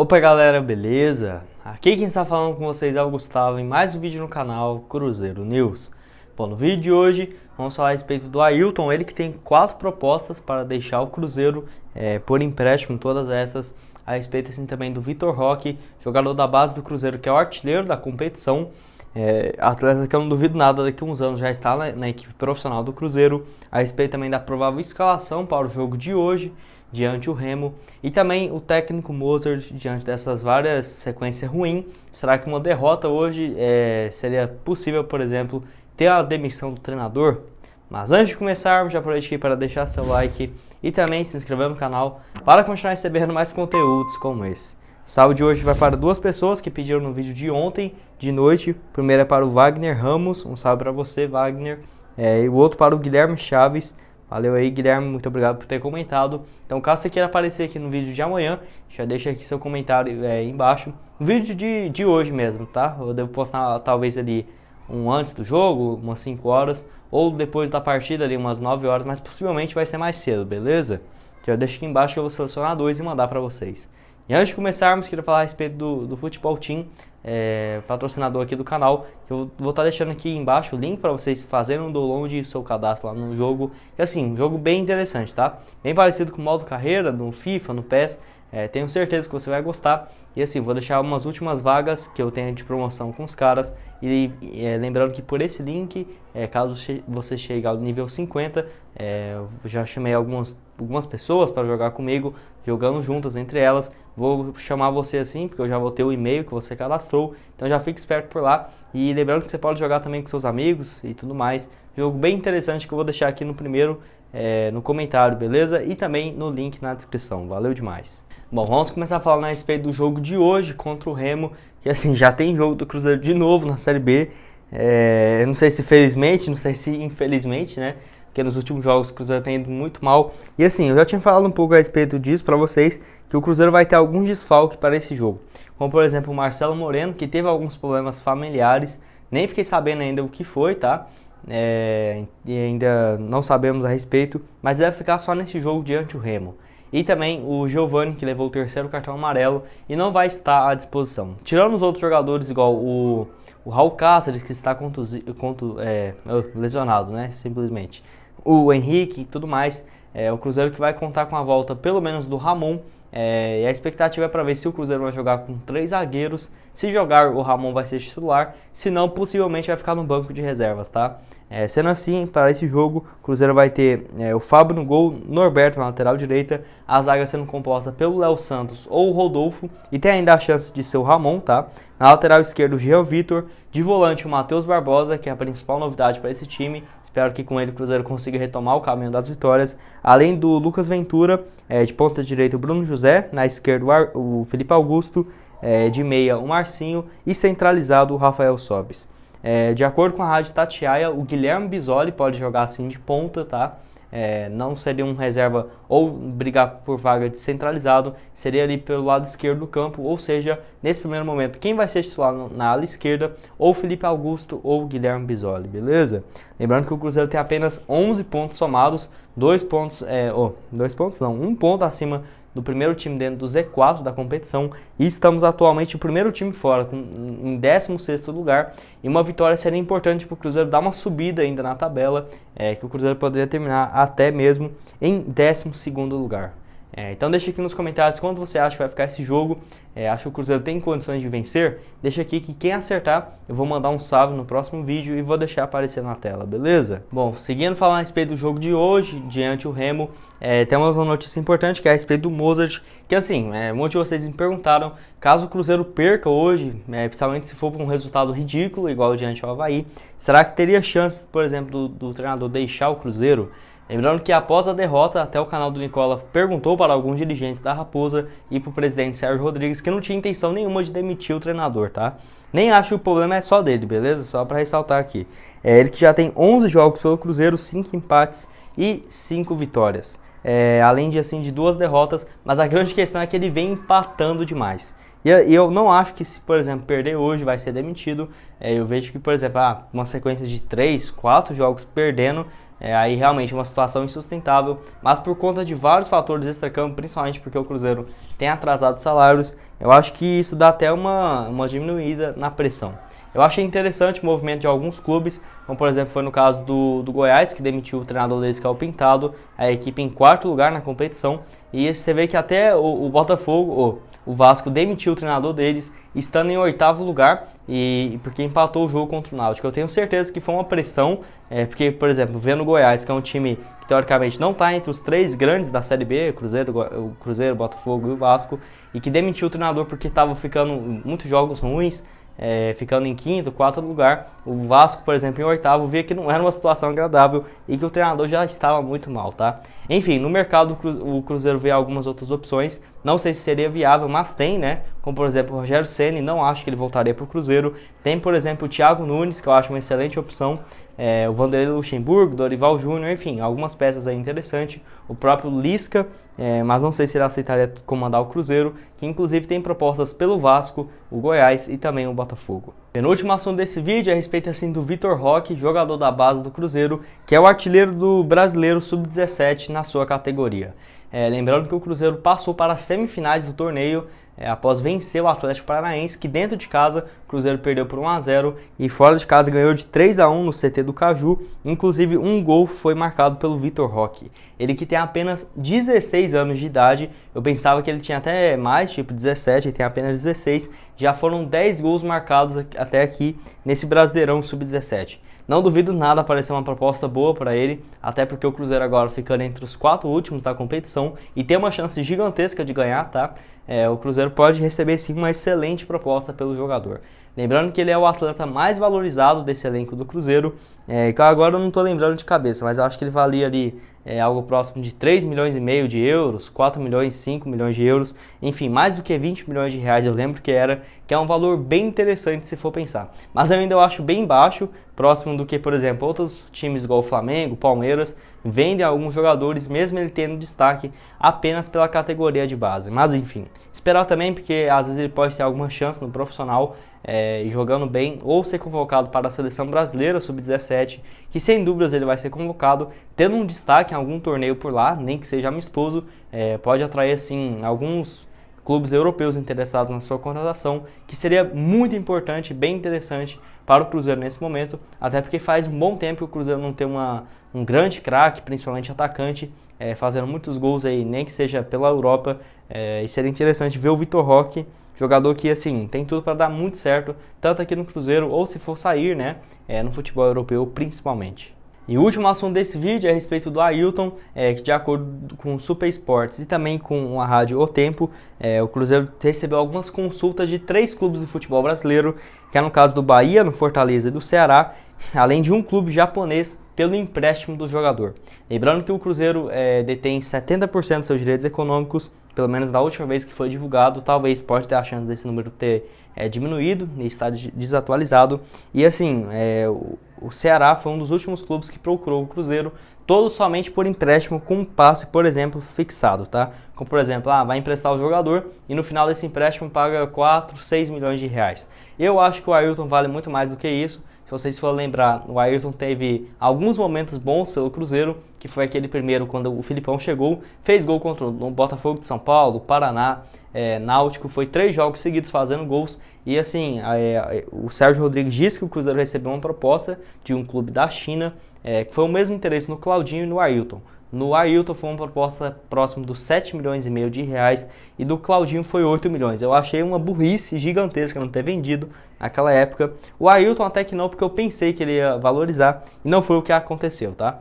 Opa galera, beleza? Aqui quem está falando com vocês é o Gustavo em mais um vídeo no canal Cruzeiro News. Bom, no vídeo de hoje vamos falar a respeito do Ailton, ele que tem 4 propostas para deixar o Cruzeiro por empréstimo, todas essas. A respeito assim também do Vitor Roque, jogador da base do Cruzeiro que é o artilheiro da competição. Atleta que eu não duvido nada, daqui a uns anos já está na equipe profissional do Cruzeiro. A respeito também da provável escalação para o jogo de hoje diante o Remo, e também o técnico Mozart diante dessas várias sequências ruins. Será que uma derrota hoje seria possível, por exemplo, ter a demissão do treinador? Mas antes de começarmos, já aproveite aqui para deixar seu like e também se inscrever no canal para continuar recebendo mais conteúdos como esse. O salve de hoje vai para 2 pessoas que pediram no vídeo de ontem de noite. O primeiro é para o Wagner Ramos, um salve para você, Wagner, e o outro para o Guilherme Chaves. Valeu aí, Guilherme, muito obrigado por ter comentado. Então, caso você queira aparecer aqui no vídeo de amanhã, já deixa aqui seu comentário aí embaixo. No vídeo de hoje mesmo, tá? Eu devo postar talvez ali antes do jogo, umas 5 horas, ou depois da partida ali, umas 9 horas, mas possivelmente vai ser mais cedo, beleza? Já deixa aqui embaixo que eu vou selecionar 2 e mandar para vocês. E antes de começarmos, queria falar a respeito do Futebol Team, patrocinador aqui do canal, que eu vou estar deixando aqui embaixo o link para vocês fazerem um download e seu cadastro lá no jogo. E assim, um jogo bem interessante, tá? Bem parecido com o modo carreira, no FIFA, no PES. Tenho certeza que você vai gostar. E assim, vou deixar umas últimas vagas que eu tenho de promoção com os caras. E lembrando que por esse link, caso você chegue ao nível 50, eu já chamei algumas pessoas para jogar comigo, jogando juntas entre elas. Vou chamar você assim, porque eu já vou ter o e-mail que você cadastrou. Então já fique esperto por lá. E lembrando que você pode jogar também com seus amigos e tudo mais. Jogo bem interessante que eu vou deixar aqui no primeiro, no comentário, beleza? E também no link na descrição. Valeu demais. Bom, vamos começar a falar a respeito do jogo de hoje contra o Remo. Que assim, já tem jogo do Cruzeiro de novo na Série B. Não sei se felizmente, não sei se infelizmente, né? Porque nos últimos jogos o Cruzeiro tem ido muito mal. E assim, eu já tinha falado um pouco a respeito disso para vocês, que o Cruzeiro vai ter alguns desfalques para esse jogo. Como por exemplo o Marcelo Moreno, que teve alguns problemas familiares. Nem fiquei sabendo ainda o que foi, tá? E ainda não sabemos a respeito, mas deve ficar só nesse jogo diante o Remo. E também o Giovani, que levou o 3º cartão amarelo e não vai estar à disposição. Tirando os outros jogadores, igual o Raul Cáceres, que está lesionado, né? Simplesmente. O Henrique e tudo mais. O Cruzeiro que vai contar com a volta, pelo menos, do Ramon. E a expectativa é para ver se o Cruzeiro vai jogar com 3 zagueiros. Se jogar, o Ramon vai ser titular. Se não, possivelmente vai ficar no banco de reservas, tá? Sendo assim, para esse jogo, o Cruzeiro vai ter o Fábio no gol, Norberto na lateral direita, a zaga sendo composta pelo Léo Santos ou o Rodolfo, e tem ainda a chance de ser o Ramon, tá? Na lateral esquerda, o Jean Vitor, de volante o Matheus Barbosa, que é a principal novidade para esse time. Espero que com ele o Cruzeiro consiga retomar o caminho das vitórias. Além do Lucas Ventura, de ponta direita o Bruno José, na esquerda o Felipe Augusto, de meia o Marcinho e centralizado o Rafael Sobis. De acordo com a Rádio Tatiaia, o Guilherme Bisoli pode jogar assim de ponta, tá? Não seria um reserva ou brigar por vaga de centralizado, seria ali pelo lado esquerdo do campo, ou seja, nesse primeiro momento, quem vai ser titular na ala esquerda, ou Felipe Augusto ou Guilherme Bisoli, beleza? Lembrando que o Cruzeiro tem apenas 11 pontos somados, 1 ponto acima do primeiro time dentro do Z4 da competição, e estamos atualmente o primeiro time fora, em 16º lugar, e uma vitória seria importante para o Cruzeiro dar uma subida ainda na tabela, que o Cruzeiro poderia terminar até mesmo em 12º lugar. Então deixa aqui nos comentários quanto você acha que vai ficar esse jogo. Acho que o Cruzeiro tem condições de vencer? Deixa aqui que quem acertar, eu vou mandar um salve no próximo vídeo e vou deixar aparecer na tela, beleza? Bom, seguindo falando a respeito do jogo de hoje, diante o Remo, temos uma notícia importante que é a respeito do Mozart, que assim, muitos de vocês me perguntaram, caso o Cruzeiro perca hoje, principalmente se for por um resultado ridículo, igual diante ao Avaí, será que teria chance, por exemplo, do treinador deixar o Cruzeiro? Lembrando que após a derrota, até o canal do Nicola perguntou para alguns dirigentes da Raposa e para o presidente Sérgio Rodrigues que não tinha intenção nenhuma de demitir o treinador, tá? Nem acho que o problema é só dele, beleza? Só para ressaltar aqui. Ele que já tem 11 jogos pelo Cruzeiro, 5 empates e 5 vitórias. Além de 2 derrotas, mas a grande questão é que ele vem empatando demais. E eu não acho que se, por exemplo, perder hoje vai ser demitido. Eu vejo que, por exemplo, uma sequência de 3, 4 jogos perdendo, aí realmente uma situação insustentável, mas por conta de vários fatores extracampo, principalmente porque o Cruzeiro tem atrasado salários, eu acho que isso dá até uma diminuída na pressão. Eu achei interessante o movimento de alguns clubes, como por exemplo foi no caso do Goiás, que demitiu o treinador deles, que é o Pintado, a equipe em quarto lugar na competição, e você vê que até o Botafogo, o Vasco demitiu o treinador deles, estando em oitavo lugar, e porque empatou o jogo contra o Náutico. Eu tenho certeza que foi uma pressão, porque, por exemplo, vendo o Goiás, que é um time que teoricamente não está entre os três grandes da Série B, o Cruzeiro, o Botafogo e o Vasco, e que demitiu o treinador porque estava ficando muitos jogos ruins, ficando em quinto, quarto lugar. O Vasco, por exemplo, em oitavo, via que não era uma situação agradável e que o treinador já estava muito mal, tá? Enfim, no mercado o Cruzeiro vê algumas outras opções, não sei se seria viável, mas tem, né? Como por exemplo o Rogério Ceni, não acho que ele voltaria para o Cruzeiro. Tem, por exemplo, o Thiago Nunes, que eu acho uma excelente opção. O Vanderlei Luxemburgo, Dorival Júnior, enfim, algumas peças aí interessantes. O próprio Lisca, mas não sei se ele aceitaria comandar o Cruzeiro, que inclusive tem propostas pelo Vasco, o Goiás e também o Botafogo. Penúltimo assunto desse vídeo é a respeito assim do Vitor Roque, jogador da base do Cruzeiro, que é o artilheiro do Brasileiro Sub-17 na sua categoria. Lembrando que o Cruzeiro passou para as semifinais do torneio após vencer o Atlético Paranaense, que dentro de casa o Cruzeiro perdeu por 1-0 e fora de casa ganhou de 3-1 no CT do Caju. Inclusive um gol foi marcado pelo Vitor Roque. Ele que tem apenas 16 anos de idade, eu pensava que ele tinha até mais, tipo 17, ele tem apenas 16. Já foram 10 gols marcados até aqui nesse Brasileirão Sub-17. Não duvido nada aparecer uma proposta boa para ele, até porque o Cruzeiro agora ficando entre os 4 últimos da competição e tem uma chance gigantesca de ganhar, tá? O Cruzeiro pode receber sim uma excelente proposta pelo jogador. Lembrando que ele é o atleta mais valorizado desse elenco do Cruzeiro, que agora eu não estou lembrando de cabeça, mas eu acho que ele valia ali algo próximo de 3 milhões e meio de euros, 4 milhões, 5 milhões de euros, enfim, mais do que 20 milhões de reais eu lembro que é um valor bem interessante se for pensar. Mas eu ainda acho bem baixo, próximo do que, por exemplo, outros times igual o Flamengo, Palmeiras, vendem alguns jogadores, mesmo ele tendo destaque apenas pela categoria de base. Mas enfim, esperar também, porque às vezes ele pode ter alguma chance no profissional, jogando bem, ou ser convocado para a seleção brasileira sub-17, que sem dúvidas ele vai ser convocado, tendo um destaque em algum torneio por lá, nem que seja amistoso, pode atrair assim alguns clubes europeus interessados na sua contratação, que seria muito importante, bem interessante para o Cruzeiro nesse momento, até porque faz um bom tempo que o Cruzeiro não tem um grande craque, principalmente atacante, fazendo muitos gols aí, nem que seja pela Europa, e seria interessante ver o Vitor Roque, jogador que assim tem tudo para dar muito certo, tanto aqui no Cruzeiro ou se for sair, né, no futebol europeu principalmente. E o último assunto desse vídeo é a respeito do Ailton, que de acordo com o Super Esportes e também com a rádio O Tempo, o Cruzeiro recebeu algumas consultas de 3 clubes do futebol brasileiro, que é no caso do Bahia, no Fortaleza e do Ceará, além de um clube japonês pelo empréstimo do jogador. Lembrando que o Cruzeiro detém 70% dos seus direitos econômicos, pelo menos da última vez que foi divulgado, talvez pode ter a chance desse número ter diminuído, está desatualizado. E assim, o Ceará foi um dos últimos clubes que procurou o Cruzeiro, todo somente por empréstimo com um passe, por exemplo, fixado, tá? Como por exemplo, vai emprestar o jogador e no final desse empréstimo paga 4, 6 milhões de reais. Eu acho que o Ailton vale muito mais do que isso. Se vocês forem lembrar, o Ailton teve alguns momentos bons pelo Cruzeiro, que foi aquele primeiro quando o Filipão chegou, fez gol contra o Botafogo de São Paulo, Paraná, Náutico, foi 3 jogos seguidos fazendo gols. E assim, o Sérgio Rodrigues disse que o Cruzeiro recebeu uma proposta de um clube da China, que foi o mesmo interesse no Claudinho e no Ailton. No Ailton foi uma proposta próxima dos 7 milhões e meio de reais e do Claudinho foi 8 milhões. Eu achei uma burrice gigantesca não ter vendido naquela época. O Ailton até que não, porque eu pensei que ele ia valorizar e não foi o que aconteceu, tá?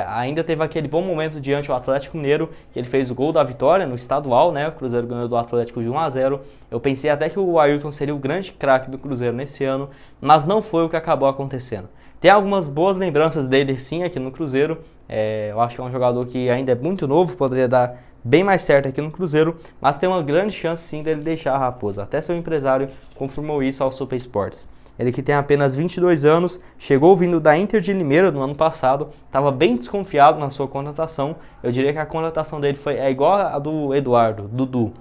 Ainda teve aquele bom momento diante do Atlético Mineiro, que ele fez o gol da vitória no estadual, né? O Cruzeiro ganhou do Atlético de 1-0. Eu pensei até que o Ailton seria o grande craque do Cruzeiro nesse ano, mas não foi o que acabou acontecendo. Tem algumas boas lembranças dele sim aqui no Cruzeiro, eu acho que é um jogador que ainda é muito novo, poderia dar bem mais certo aqui no Cruzeiro, mas tem uma grande chance sim dele deixar a Raposa. Até seu empresário confirmou isso ao Super Esportes. Ele que tem apenas 22 anos, chegou vindo da Inter de Limeira no ano passado, estava bem desconfiado na sua contratação. Eu diria que a contratação dele é igual a do Eduardo, Dudu,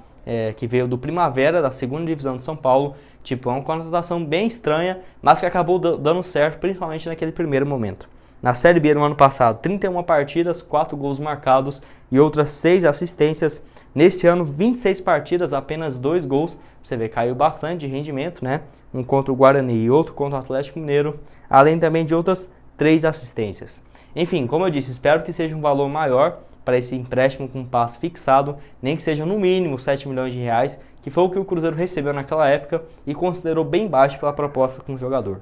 que veio do Primavera, da 2ª divisão de São Paulo. Tipo, é uma contratação bem estranha, mas que acabou dando certo, principalmente naquele primeiro momento. Na Série B no ano passado, 31 partidas, 4 gols marcados e outras 6 assistências. Nesse ano, 26 partidas, apenas 2 gols. Você vê, caiu bastante de rendimento, né? Um contra o Guarani e outro contra o Atlético Mineiro, além também de outras 3 assistências. Enfim, como eu disse, espero que seja um valor maior para esse empréstimo com passe fixado, nem que seja no mínimo 7 milhões de reais, que foi o que o Cruzeiro recebeu naquela época e considerou bem baixo pela proposta com o jogador.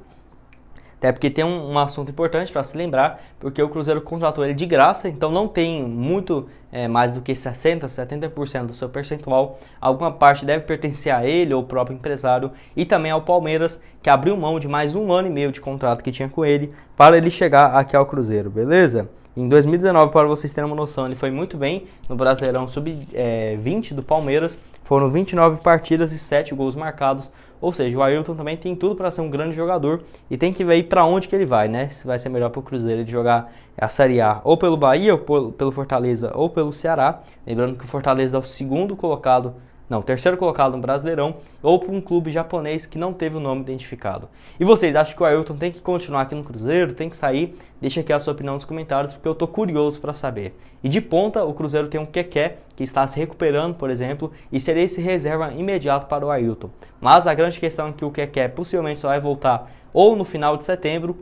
Até porque tem um assunto importante para se lembrar, porque o Cruzeiro contratou ele de graça, então não tem muito mais do que 60%, 70% do seu percentual. Alguma parte deve pertencer a ele ou ao próprio empresário e também ao Palmeiras, que abriu mão de mais 1 ano e meio de contrato que tinha com ele para ele chegar aqui ao Cruzeiro, beleza? Em 2019, para vocês terem uma noção, ele foi muito bem no Brasileirão Sub-20 do Palmeiras. Foram 29 partidas e 7 gols marcados. Ou seja, o Ailton também tem tudo para ser um grande jogador e tem que ver para onde que ele vai, né? Se vai ser melhor para o Cruzeiro ele jogar a Série A ou pelo Bahia, ou pelo Fortaleza, ou pelo Ceará. Lembrando que o Fortaleza é o terceiro colocado no Brasileirão, ou para um clube japonês que não teve o nome identificado. E vocês acham que o Ailton tem que continuar aqui no Cruzeiro, tem que sair? Deixa aqui a sua opinião nos comentários, porque eu tô curioso para saber. E de ponta, o Cruzeiro tem um Keké, que está se recuperando, por exemplo, e seria esse reserva imediato para o Ailton. Mas a grande questão é que o Keké possivelmente só vai voltar ou no final de setembro,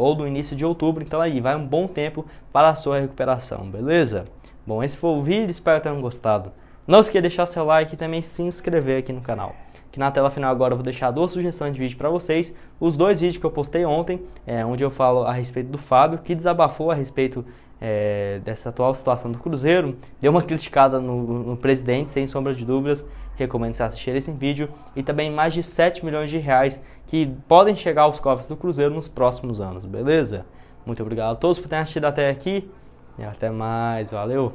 ou no início de outubro, então aí vai um bom tempo para a sua recuperação, beleza? Bom, esse foi o vídeo, espero que tenham gostado. Não esqueça de deixar seu like e também se inscrever aqui no canal. Aqui na tela final agora eu vou deixar 2 sugestões de vídeo para vocês. Os 2 vídeos que eu postei ontem, onde eu falo a respeito do Fábio, que desabafou a respeito dessa atual situação do Cruzeiro. Deu uma criticada no presidente, sem sombra de dúvidas. Recomendo você assistir esse vídeo. E também mais de 7 milhões de reais que podem chegar aos cofres do Cruzeiro nos próximos anos, beleza? Muito obrigado a todos por terem assistido até aqui. E até mais, valeu!